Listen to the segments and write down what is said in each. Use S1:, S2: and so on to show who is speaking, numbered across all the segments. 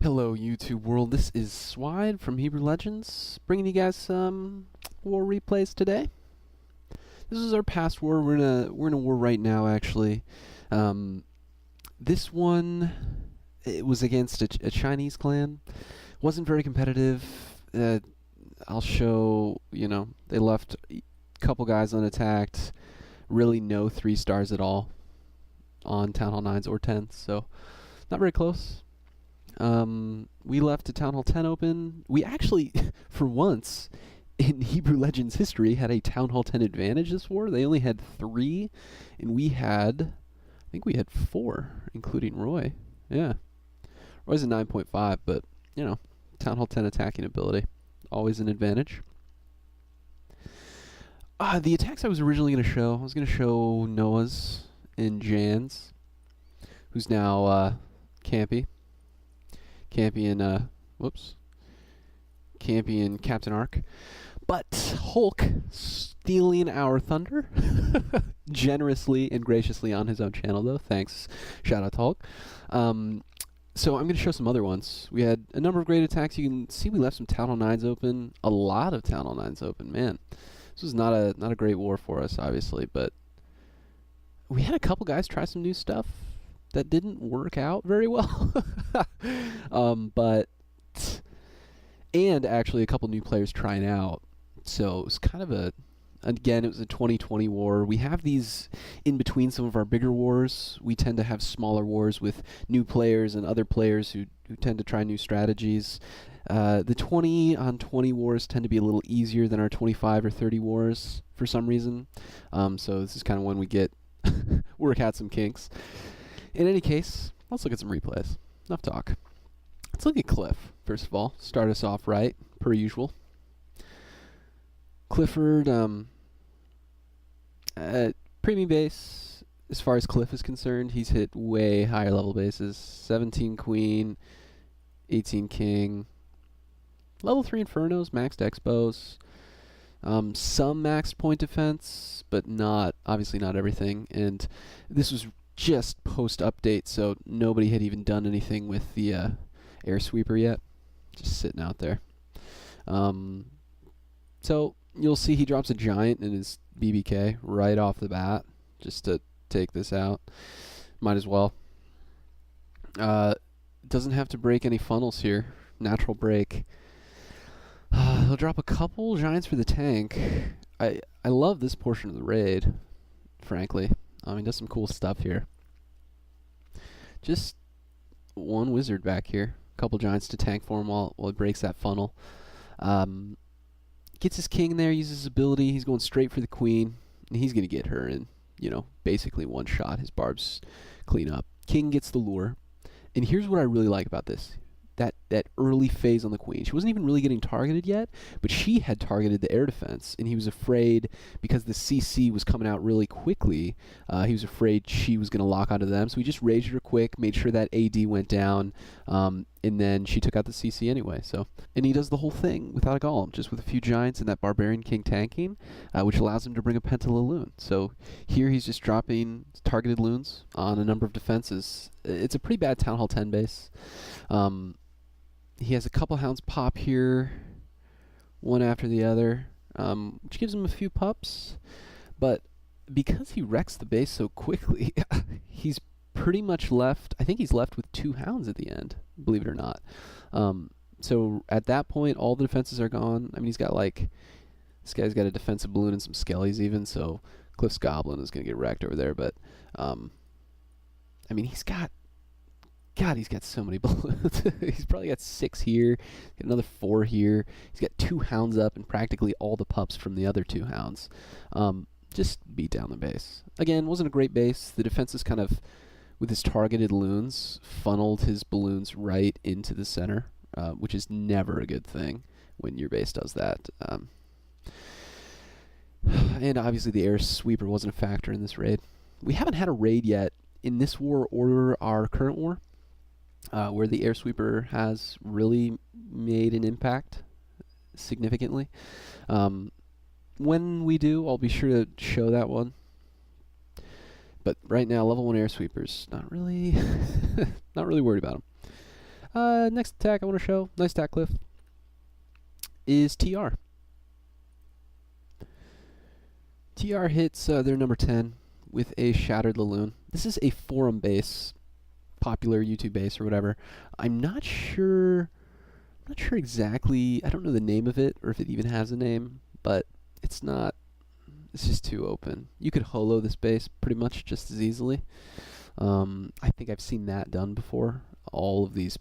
S1: Hello YouTube world, this is Swide from Hebrew Legends, bringing you guys some war replays today. This is our past war. We're in a war right now, actually. This one, it was against a Chinese clan. Wasn't very competitive. I'll show, they left a couple guys unattacked. Really no 3 stars at all on Town Hall 9s or 10s, so not very close. We left a Town Hall 10 open. We actually, for once, in Hebrew Legends history, had a Town Hall 10 advantage this war. They only had 3, and we had, I think we had 4, including Roy. Yeah. Roy's a 9.5, but, Town Hall 10 attacking ability. Always an advantage. The attacks I was originally going to show, I was going to show Noah's and Jan's, who's now Campy. Campy and Captain Ark. But Hulk stealing our thunder generously and graciously on his own channel, though. Thanks. Shout out to Hulk. So I'm going to show some other ones. We had a number of great attacks. You can see we left some Town Hall 9s open. A lot of Town Hall 9s open. Man, this was not a great war for us, obviously, but we had a couple guys try some new stuff that didn't work out very well. And actually a couple new players trying out. So it was kind of again, it was a 2020 war. We have these in between some of our bigger wars. We tend to have smaller wars with new players and other players who tend to try new strategies. The 20 on 20 wars tend to be a little easier than our 25 or 30 wars for some reason. So this is kind of when we get work out some kinks. In any case, let's look at some replays. Enough talk. Let's look at Clif, first of all. Start us off right, per usual. Clifford, premium base, as far as Clif is concerned, he's hit way higher level bases. 17 Queen, 18 King, level 3 Infernos, maxed Expos, some maxed point defense, but obviously not everything. And this was just post-update, so nobody had even done anything with the air sweeper yet. Just sitting out there. So you'll see he drops a giant in his BBK right off the bat, just to take this out. Might as well. Doesn't have to break any funnels here. Natural break. He'll drop a couple giants for the tank. I love this portion of the raid, frankly. Does some cool stuff here. Just one wizard back here. A couple giants to tank for him while it breaks that funnel. Gets his king there, uses his ability. He's going straight for the queen. And he's going to get her in, basically one shot. His barbs clean up. King gets the lure. And here's what I really like about this. That early phase on the queen. She wasn't even really getting targeted yet, but she had targeted the air defense, and he was afraid because the CC was coming out really quickly. He was afraid she was going to lock onto them, so he just raged her quick, made sure that AD went down, and then she took out the CC anyway. And he does the whole thing without a golem, just with a few giants and that barbarian king tanking, which allows him to bring a Penta LaLoon. So here he's just dropping targeted loons on a number of defenses. It's a pretty bad Town Hall 10 base. He has a couple hounds pop here, one after the other, which gives him a few pups. But because he wrecks the base so quickly, he's pretty much left, I think he's left with 2 hounds at the end, believe it or not. So at that point, all the defenses are gone. He's got this guy's got a defensive balloon and some skellies even, so Cliff's Goblin is going to get wrecked over there. But, he's got so many balloons. He's probably got 6 here, got another 4 here. He's got 2 hounds up and practically all the pups from the other 2 hounds. Just beat down the base. Again, wasn't a great base. The defenses kind of, with his targeted loons, funneled his balloons right into the center, which is never a good thing when your base does that. And obviously the air sweeper wasn't a factor in this raid. We haven't had a raid yet in this war or our current war where the air sweeper has really made an impact significantly. When we do, I'll be sure to show that one. But right now, level 1 air sweepers, not really, not really worried about Next attack I want to show, nice attack, Clif, is TR. TR hits their number 10 with a Shattered LaLoon. This is a forum base, popular YouTube base or whatever. I'm not sure exactly, I don't know the name of it or if it even has a name, but it's just too open. You could holo this base pretty much just as easily. I think I've seen that done before. All of these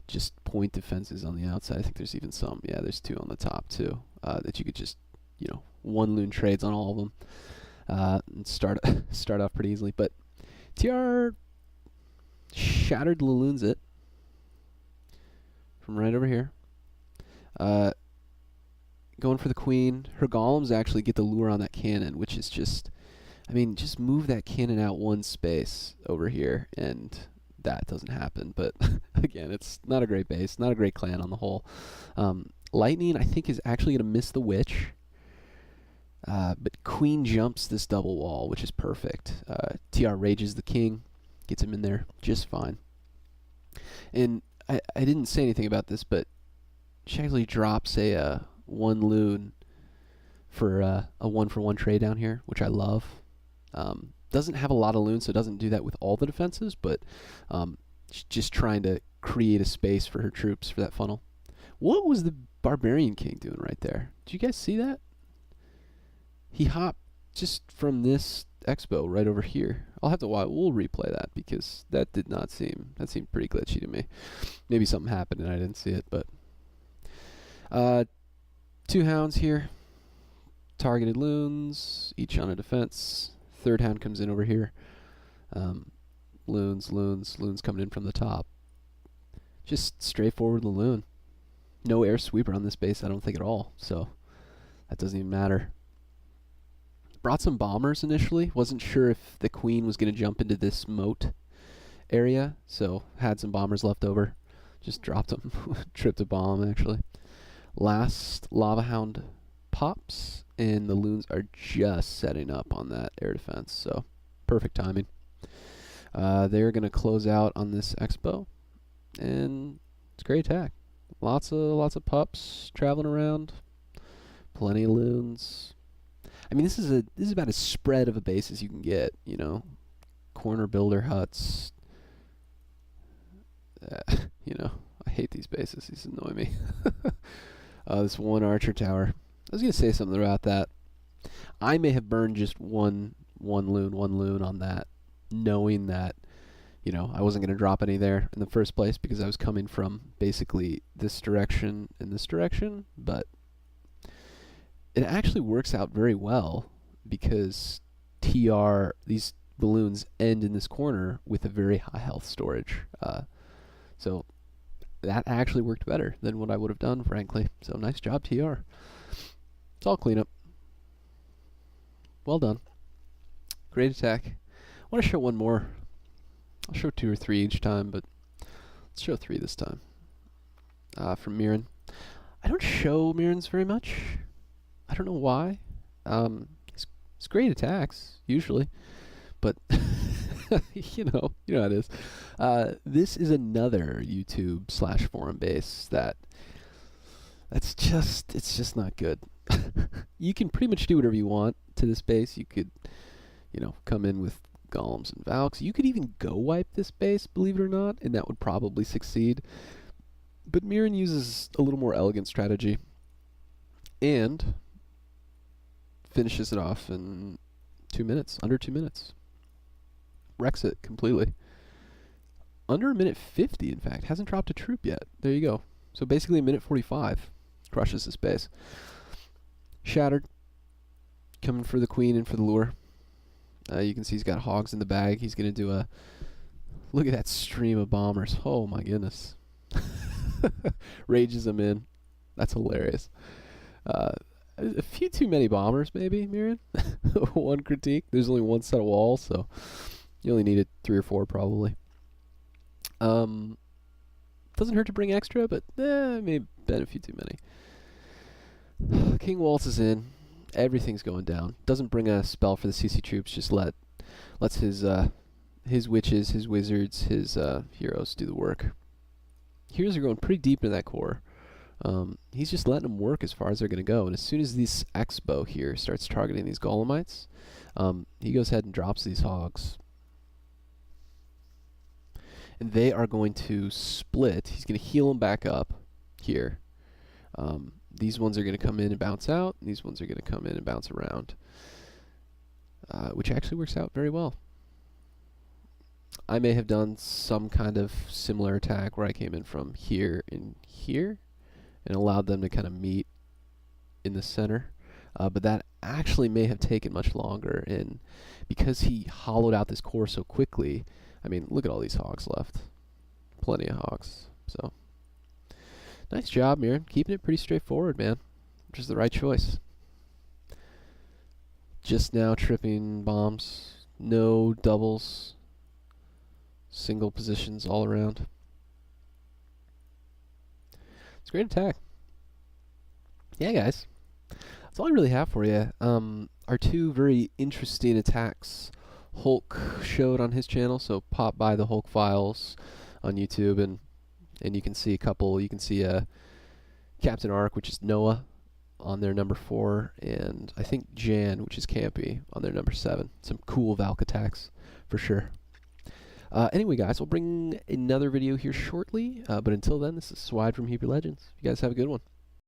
S1: just point defenses on the outside. I think there's even some, yeah, there's 2 on the top too, that you could just, one loon trades on all of them, and start off pretty easily. But TR Shattered LaLoons it from right over here. Going for the queen. Her golems actually get the lure on that cannon, which is just, just move that cannon out one space over here, and that doesn't happen. But again, it's not a great base, not a great clan on the whole. Lightning, I think, is actually going to miss the witch. But queen jumps this double wall, which is perfect. TR rages the king, gets him in there just fine. And I didn't say anything about this, but she actually drops a 1 loon for a 1-for-1 trade down here, which I love. Doesn't have a lot of loons, so it doesn't do that with all the defenses, but she's just trying to create a space for her troops for that funnel. What was the Barbarian King doing right there? Did you guys see that? He hopped just from this expo right over here. I'll have to watch. We'll replay that because that seemed pretty glitchy to me. Maybe something happened and I didn't see it, but 2 hounds here. Targeted loons, each on a defense. 3rd hound comes in over here. Loons coming in from the top. Just straightforward LaLoon. No air sweeper on this base, I don't think at all, so that doesn't even matter. Brought some bombers initially. Wasn't sure if the queen was going to jump into this moat area, so had some bombers left over. Just dropped them. Tripped a bomb, actually. Last Lava Hound pops, and the loons are just setting up on that air defense, so perfect timing. They're going to close out on this expo, and it's a great attack. Lots of pups traveling around. Plenty of loons. This is about as spread of a base as you can get, corner builder huts. I hate these bases. These annoy me. This 1 archer tower. I was going to say something about that. I may have burned just one loon on that, knowing that, I wasn't going to drop any there in the first place because I was coming from basically this direction and this direction, but it actually works out very well because these balloons end in this corner with a very high health storage. So that actually worked better than what I would have done, frankly. So nice job, TR. It's all cleanup. Well done. Great attack. I want to show one more. I'll show 2 or 3 each time, but let's show 3 this time. From Miran. I don't show Mirans very much. I don't know why. It's great attacks, usually. But, you know how it is. This is another YouTube/forum base it's just not good. You can pretty much do whatever you want to this base. You could, come in with golems and valks. You could even go wipe this base, believe it or not, and that would probably succeed. But Miran uses a little more elegant strategy and finishes it off in 2 minutes, under 2 minutes. Wrecks it completely. Under a minute 50, in fact. Hasn't dropped a troop yet. There you go. So basically a minute 45. Crushes this base. Shattered. Coming for the queen and for the lure. You can see he's got hogs in the bag. He's going to do a... Look at that stream of bombers. Oh my goodness. Rages them in. That's hilarious. A few too many bombers, maybe, Miran? One critique. There's only one set of walls, so you only needed 3 or 4 probably. Doesn't hurt to bring extra, but may have been a few too many. King waltzes in. Everything's going down. Doesn't bring a spell for the CC troops. Just lets his witches, his wizards, his heroes do the work. Heroes are going pretty deep into that core. He's just letting them work as far as they're going to go. And as soon as this X-bow here starts targeting these Golemites, he goes ahead and drops these hogs. And they are going to split. He's going to heal them back up here. These ones are going to come in and bounce out. And these ones are going to come in and bounce around. Which actually works out very well. I may have done some kind of similar attack where I came in from here and here and allowed them to kind of meet in the center. But that actually may have taken much longer. And because he hollowed out this core so quickly, I mean, look at all these hogs left. Plenty of hogs. So, nice job, Miran. Keeping it pretty straightforward, man. Which is the right choice. Just now tripping bombs. No doubles. Single positions all around. It's a great attack. Yeah, guys. That's all I really have for you. Our two very interesting attacks Hulk showed on his channel, so pop by the Hulk files on YouTube and you can see a couple. You can see Captain Ark, which is Noah, on their number 4, and I think Jan, which is Campy, on their number 7. Some cool Valk attacks for sure. Anyway, guys, we'll bring another video here shortly, but until then, this is Swide from Hebrew Legends. You guys have a good one.